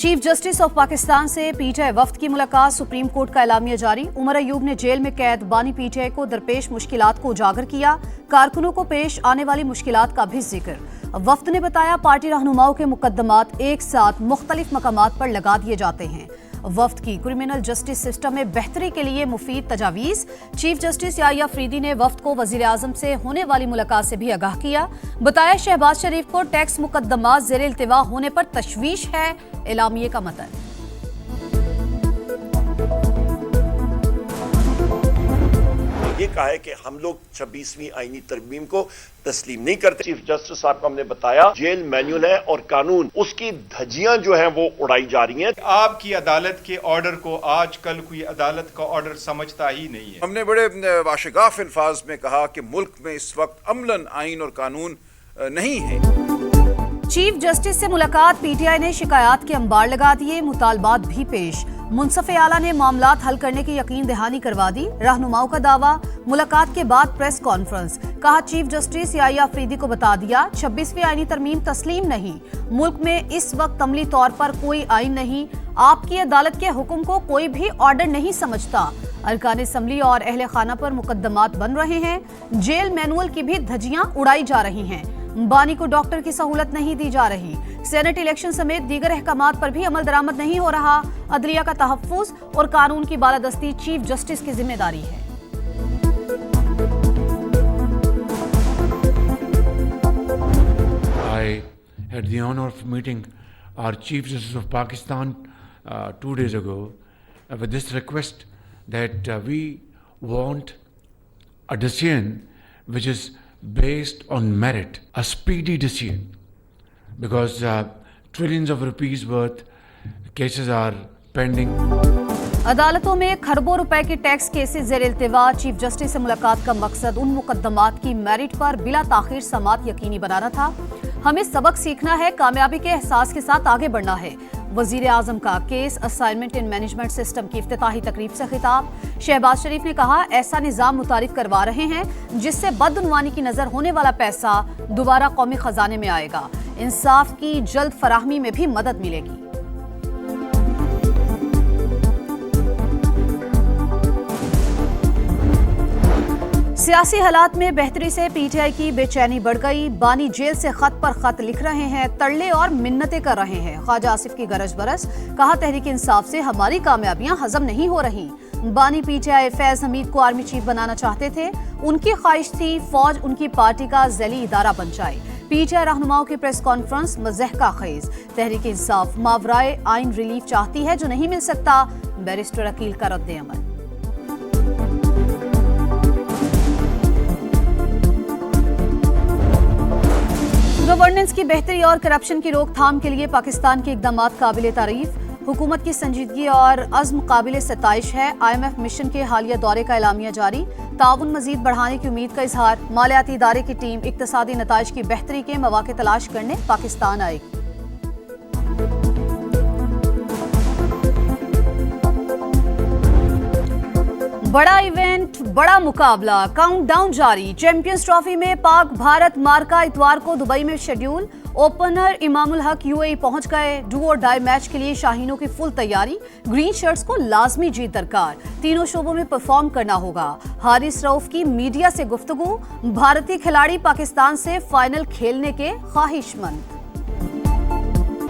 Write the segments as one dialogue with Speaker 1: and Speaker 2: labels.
Speaker 1: Chief justice of Pakistan से PTI वफ्द की मुलाकात, सुप्रीम कोर्ट का एलामिया जारी। उमर अयूब ने जेल में कैद बानी पीटीआई को दरपेश मुश्किलात को उजागर किया, कारकुनों को पेश आने वाली मुश्किलात का भी जिक्र। वफ्द ने बताया पार्टी रहनुमाओं के मुकद्दमात एक साथ मुख्तलिफ मकामात पर लगा दिए जाते हैं। वफ्द की क्रिमिनल जस्टिस सिस्टम में बेहतरी के लिए मुफीद तजावीज। चीफ जस्टिस याहिया अफरीदी ने वफ्द को वजीर आजम से होने वाली मुलाकात से भी आगाह किया। बताया शहबाज शरीफ को टैक्स मुकद्दमात ज़ेर इल्तिवा होने पर तशवीश है, एलामिये का मतलब।
Speaker 2: ये कहा है कि हम लोग 26वीं आईनी तरमीम को तस्लीम नहीं करते। चीफ जस्टिस साहब को हमने बताया जेल मैनुअल है और कानून, उसकी धज्जियां जो हैं वो उड़ाई जा रही हैं।
Speaker 3: आपकी अदालत के ऑर्डर को आजकल कोई अदालत का ऑर्डर समझता ही नहीं है।
Speaker 4: हमने बड़े वाशिगाफ अल्फाज में कहा कि मुल्क में इस वक्त अमलन आइन और कानून नहीं है।
Speaker 1: चीफ जस्टिस से मुलाकात, पीटीआई ने शिकायत के अंबार लगा दिए, मुतालबात भी पेश। मुंसफ़े आला ने मामलात हल करने की यकीन दहानी करवा दी। रहनुमाओं का दावा, मुलाकात के बाद प्रेस कॉन्फ्रेंस, कहा चीफ जस्टिस याहिया अफरीदी को बता दिया 26वीं आईनी तरमीम तस्लीम नहीं, मुल्क में इस वक्त अमली तौर पर कोई आइन नहीं, आपकी अदालत के हुक्म को कोई भी ऑर्डर नहीं समझता। अरकान असम्बली और अहले खाना पर मुकद्दमात बन रहे हैं, जेल मैनुअल की भी धज्जियां उड़ाई जा रही हैं, बानी को डॉक्टर की सहूलत नहीं दी जा रही, सेनेट इलेक्शन समेत दीगर अहकामात पर भी अमल दरामद नहीं हो रहा। अदलिया का तहफ्फुज और कानून की बालादस्ती चीफ जस्टिस की जिम्मेदारी है।
Speaker 5: I had the honor of meeting our Chief Justice of Pakistan 2 days ago with this request that we want a decision which is based on merit, a speedy decision, because trillions of rupees worth cases are pending.
Speaker 1: अदालतों में खरबों रुपए के tax cases ज़ेर इल्तिवा। Chief justice से मुलाकात का मकसद उन मुकद्दमात की मेरिट पर बिला ताखीर समाअत यकीनी बनाना था। हमें सबक सीखना है, कामयाबी के एहसास के साथ आगे बढ़ना है। वजीर आजम का case assignment in management system की इफ्तिताही तकरीब से खिताब। शहबाज शरीफ ने कहा ऐसा निजाम मुतारिफ करवा रहे हैं जिससे बदउनवानी की नजर होने वाला पैसा दोबारा कौमी खजाने में आएगा, इंसाफ की जल्द फराहमी में भी मदद मिलेगी। सियासी हालात में बेहतरी से पीटीआई की बेचैनी बढ़ गई। बानी जेल से खत पर खत लिख रहे हैं, तरले और मिन्नतें कर रहे हैं। ख्वाजा आसिफ की गरज बरस, कहा तहरीक इंसाफ से हमारी कामयाबियां हजम नहीं हो रही। बानी पीटीआई फैज हमीद को आर्मी चीफ बनाना चाहते थे, उनकी ख्वाहिश थी फौज उनकी पार्टी का ज़ैली इदारा बन जाए। पीटीआई रहनुमाओं की प्रेस कॉन्फ्रेंस मज़ह का खेज। तहरीक इंसाफ मावराए आइन रिलीफ चाहती है जो नहीं मिल सकता, बैरिस्टर अकील का रद्द अमल। गवर्नेंस की बेहतरी और करप्शन की रोकथाम के लिए पाकिस्तान के इक़दामात काबिल तारीफ। हुकूमत की संजीदगी और अज़्म काबिल सताइश है। IMF मिशन के हालिया दौरे का एलामिया जारी, ताउन मजीद बढ़ाने की उम्मीद का इजहार। मालियाती इदारे की टीम इक़्तिसादी नताइज की बेहतरी के मौके तलाश करने पाकिस्तान आएगी। बड़ा इवेंट, बड़ा मुकाबला, काउंटडाउन जारी। चैंपियंस ट्रॉफी में पाक भारत मार्का इतवार को दुबई में schedule. Opener Imamul Haq UAE पहुंच गए। डू और डाई मैच के लिए शाहीनों की फुल तैयारी। ग्रीन शर्ट्स को लाजमी जीत दरकार, तीनों शोबों में परफॉर्म करना होगा। हारिस रऊफ की मीडिया से गुफ्तगू, भारतीय खिलाड़ी पाकिस्तान से फाइनल खेलने के ख्वाहिशमंद।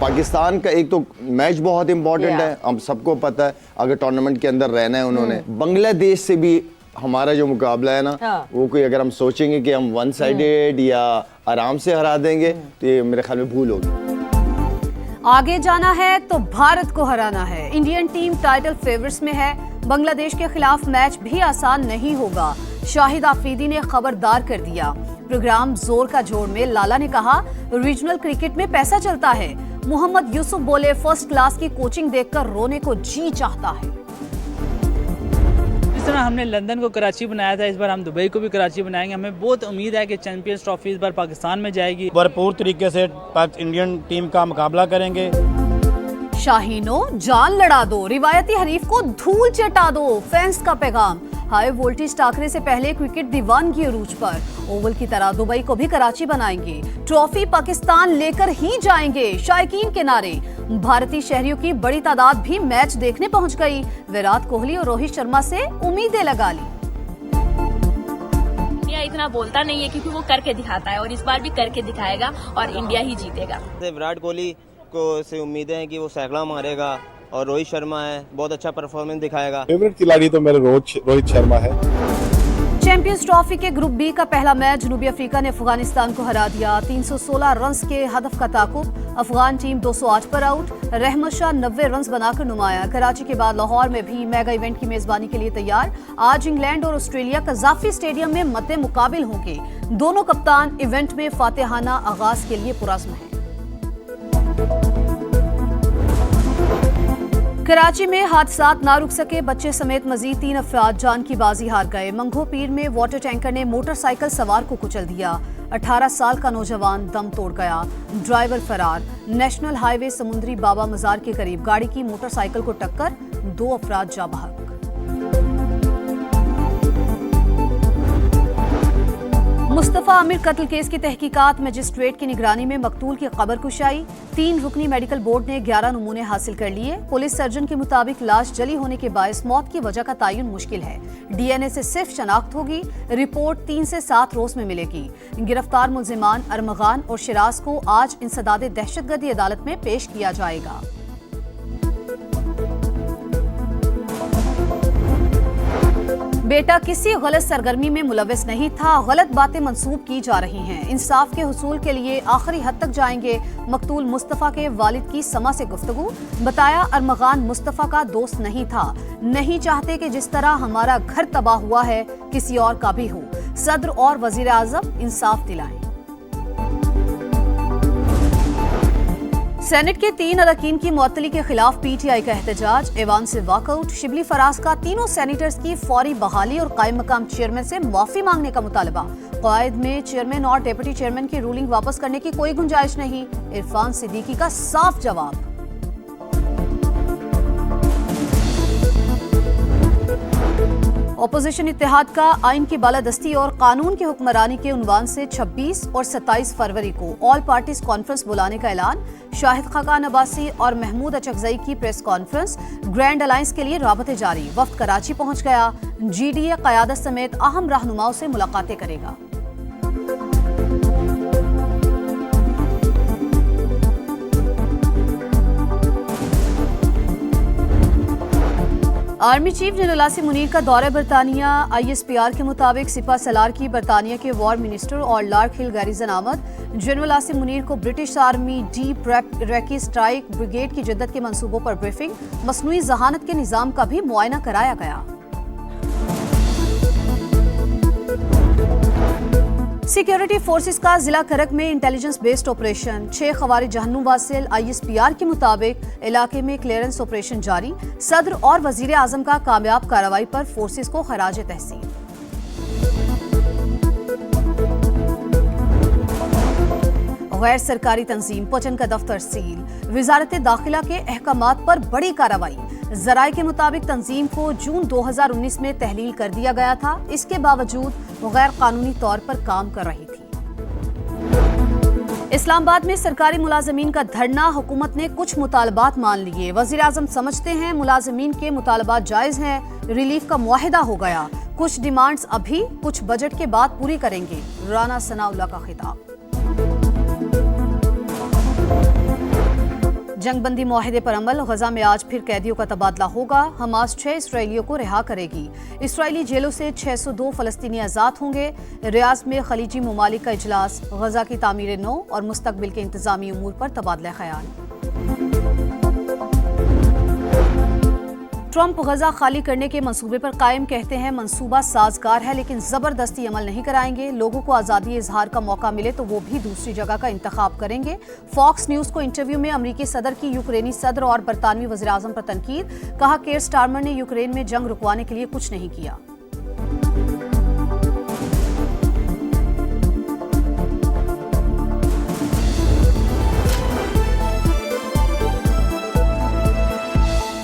Speaker 6: पाकिस्तान का एक तो मैच बहुत इंपॉर्टेंट है, हम सबको पता है, अगर टूर्नामेंट के अंदर रहना है उन्होंने। बांग्लादेश से भी हमारा जो मुकाबला है ना, वो कोई अगर हम सोचेंगे कि हम वन साइडेड या आराम से हरा देंगे तो ये मेरे ख्याल में भूल होगी।
Speaker 1: आगे जाना है तो भारत को हराना है। इंडियन टीम टाइटल फेवरिट्स में है। बांग्लादेश के खिलाफ मैच भी आसान नहीं होगा, शाहिद आफरीदी ने खबरदार कर दिया। प्रोग्राम जोर का जोड़ में लाला ने कहा रीजनल क्रिकेट में पैसा चलता है। मोहम्मद यूसुफ बोले फर्स्ट क्लास की कोचिंग देखकर रोने को जी चाहता है।
Speaker 7: जिस तरह हमने लंदन को कराची बनाया था, इस बार हम दुबई को भी कराची बनाएंगे। हमें बहुत उम्मीद है कि चैंपियंस ट्रॉफी इस बार पाकिस्तान में जाएगी।
Speaker 8: भरपूर तरीके से इंडियन टीम का मुकाबला करेंगे।
Speaker 1: शाहीनों जान लड़ा दो, रिवायती हरीफ को धूल चटा दो, फैंस का पैगाम। हाई वोल्टेज टाकरे से पहले क्रिकेट दीवानगी अरूज पर। ओवल की तरह दुबई को भी कराची बनाएंगे। ट्रॉफी पाकिस्तान लेकर ही जाएंगे, शायकीन के नारे। भारतीय शहरियों की बड़ी तादाद भी मैच देखने पहुंच गई। विराट कोहली और रोहित शर्मा से उम्मीदें लगा ली।
Speaker 9: इंडिया इतना बोलता नहीं है क्योंकि वो करके दिखाता है और इस बार भी करके दिखाएगा और इंडिया ही जीतेगा।
Speaker 10: विराट कोहली को से उम्मीदें हैं कि वो सैकड़ा मारेगा और रोहित शर्मा है बहुत अच्छा परफॉर्मेंस दिखाएगा।
Speaker 11: फेवरेट खिलाड़ी तो मेरा रोहित शर्मा है।
Speaker 1: चैंपियंस ट्रॉफी के ग्रुप बी का पहला मैच जनूबी अफ्रीका ने अफगानिस्तान को हरा दिया। 316 रन्स के हदफ का ताकुब। अफगान टीम 208 पर आउट। रहमत शाह 90 रन्स बनाकर नुमाया। कराची के बाद लाहौर में भी मेगा इवेंट की मेजबानी के लिए तैयार। आज इंग्लैंड और ऑस्ट्रेलिया कजाफी स्टेडियम में मद्दे मुकाबिल होंगे। दोनों कप्तान इवेंट में फातिहाना आगाज के लिए पुरज़्म हैं। कराची में हादसात ना रुक सके। बच्चे समेत मजीद 3 अफराद जान की बाजी हार गए। मंगो पीर में वाटर टैंकर ने मोटरसाइकिल सवार को कुचल दिया। 18 साल का नौजवान दम तोड़ गया। ड्राइवर फरार। नेशनल हाईवे समुंदरी बाबा मजार के करीब गाड़ी की मोटरसाइकिल को टक्कर। 2 अफराद जा बहक। मुस्तफा आमिर कत्ल केस की तहकीकात मजिस्ट्रेट की निगरानी में मकतूल की कब्र कुशाई। 3 रुकनी मेडिकल बोर्ड ने 11 नमूने हासिल कर लिए। पुलिस सर्जन के मुताबिक लाश जली होने के बायस मौत की वजह का तयन मुश्किल है। डीएनए से सिर्फ शनाख्त होगी। रिपोर्ट 3 से 7 रोज में मिलेगी। गिरफ्तार मुल्जिमान अरमगान और शिराज को आज इंसदाद दहशतगर्दी अदालत में पेश किया जाएगा। बेटा किसी गलत सरगर्मी में मुलविस नहीं था। गलत बातें मंसूब की जा रही हैं। इंसाफ के हुसूल के लिए आखिरी हद तक जाएंगे। मकतूल मुस्तफा के वालिद की समा से गुफ्तगू। बताया अरमगान मुस्तफा का दोस्त नहीं था। नहीं चाहते कि जिस तरह हमारा घर तबाह हुआ है किसी और का भी हो। सदर और वजीर आजम इंसाफ दिलाएं। सेनेट के 3 अरकान की मुअत्तली के खिलाफ पीटीआई का एहतजाज। ऐवान से वॉकआउट। शिबली फराज का तीनों सेनेटर्स की फौरी बहाली और कायम मकाम चेयरमैन से माफी मांगने का मुतालबा। क़वायद में चेयरमैन और डिप्टी चेयरमैन की रूलिंग वापस करने की कोई गुंजाइश नहीं। इरफान सिद्दीकी का साफ जवाब। अपोजिशन इत्तेहाद का आइन की बालादस्ती और कानून की हुक्मरानी के उन्वान से 26 और 27 फरवरी को ऑल पार्टीज कॉन्फ्रेंस बुलाने का ऐलान। शाहिद खाकान अब्बासी और महमूद अचकजई की प्रेस कॉन्फ्रेंस। ग्रैंड अलायंस के लिए राबते जारी। वफ्द कराची पहुंच गया। जीडीए क़यादत समेत अहम रहनुमाओं से मुलाकातें करेगा। Army chief general Asim Munir का दौरा बरतानिया। ISPR के मुताबिक सिपा सलार की बरतानिया के वॉर मिनिस्टर और लार्क हिल गैरिजन आमद। जनरल आसिम मुनीर को British army deep recce strike brigade की जिद्दत के मंसूबों पर ब्रीफिंग। मसनूई जहानत के निज़ाम का भी मुआयना कराया गया। सिक्योरिटी फोर्सेस का जिला करक में इंटेलिजेंस बेस्ड ऑपरेशन। 6 खवारिज जहन्नुम वासिल। ISPR के मुताबिक इलाके में क्लियरेंस ऑपरेशन जारी। सदर और वजीर आजम का कामयाब कार्रवाई पर फोर्सेस को खराज तहसीन। गैर सरकारी तंजीम पचन का दफ्तर सील। वजारत दाखिला के अहकामात पर बड़ी कार्रवाई। जराये के मुताबिक तंजीम को जून 2019 में तहलील कर दिया गया था। इसके बावजूद वो गैर कानूनी तौर पर काम कर रही थी। इस्लामाबाद में सरकारी मुलाजमीन का धरना। हुकूमत ने कुछ मुतालबात मान लिए। वजीर आजम समझते हैं मुलाजमीन के मुतालबात जायज हैं। रिलीफ का मुआहिदा हो गया। कुछ डिमांड्स अभी, कुछ बजट के बाद पूरी करेंगे। राना सनाउल्लाह का खिताब। जंगबंदी मुआहिदे पर अमल। गजा में आज फिर कैदियों का तबादला होगा। हमास 6 इसराइलियों को रिहा करेगी। इसराइली जेलों से 602 फलस्तीनी आजाद होंगे। रियाज में खलीजी ममालिक का इजलास। गजा की तामीर नौ और मुस्तकबिल के इंतजामी उमूर पर तबादला ख्याल। ट्रंप गजा खाली करने के मंसूबे पर कायम। कहते हैं मंसूबा साजगार है लेकिन जबरदस्ती अमल नहीं कराएंगे। लोगों को आज़ादी इजहार का मौका मिले तो वो भी दूसरी जगह का इंतखाब करेंगे। फॉक्स न्यूज को इंटरव्यू में अमरीकी सदर की यूक्रेनी सदर और बरतानवी वज़ीर आज़म पर तनकीद। कहा केयर स्टारमर ने यूक्रेन में जंग रुकवाने के लिए कुछ नहीं किया।